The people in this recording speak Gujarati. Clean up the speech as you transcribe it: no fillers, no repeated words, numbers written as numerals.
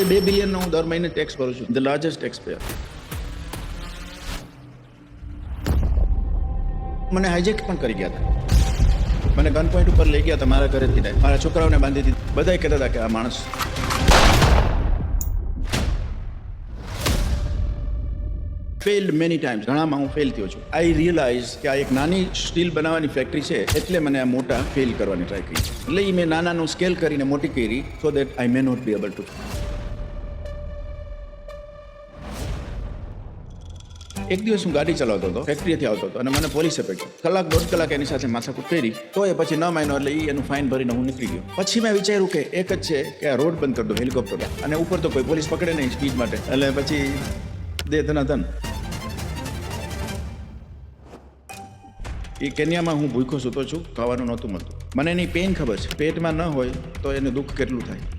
2 બિલિયનનો હું દર મહિને ટેક્સ ભરું છું, ધ લાર્જેસ્ટ ટેક્સ પેયર. મને હાઇજેક પણ કરી ગયા હતા. મને ગન પોઈન્ટ ઉપર લઈ ગયા હતા, મારા ઘરેથી મારા છોકરાઓને બાંધી દીધી. બધાય કહેતા હતા કે આ માણસ ફેલ્ડ મેની ટાઈમ્સ, ઘણામાં હું ફેલ થયો છું. આઈ રિયલાઇઝ કે આ એક નાની સ્ટીલ બનાવવાની ફેક્ટરી છે, એટલે મને આ મોટા ફેલ કરવાની ટ્રાય કરી. એટલે મેં નાનાનું સ્કેલ કરીને મોટી કરી, so that I may not be able to. એક દિવસ હું ગાડી ચલાવતો હતો, ફેક્ટરીથી આવતો હતો અને મને પોલીસે પકડ્યો. કલાક દોઢ કલાક એની સાથે માથાકૂટ કરી, તો એ પછી ન માન્યો, એટલે એનું ફાઇન ભરીને હું નીકળી ગયો. પછી મેં વિચાર્યું કે એક જ છે કે આ રોડ બંધ કરી દો, હેલિકોપ્ટર, અને ઉપર તો કોઈ પોલીસ પકડે નહીં સ્પીડ માટે. એટલે પછી દે ધનાધન. એ કેન્યામાં હું ભૂખ્યો સૂતો છું, ખાવાનું નહોતું મળતું. મને એની પેઇન ખબર છે, પેટમાં ન હોય તો એનું દુઃખ કેટલું થાય.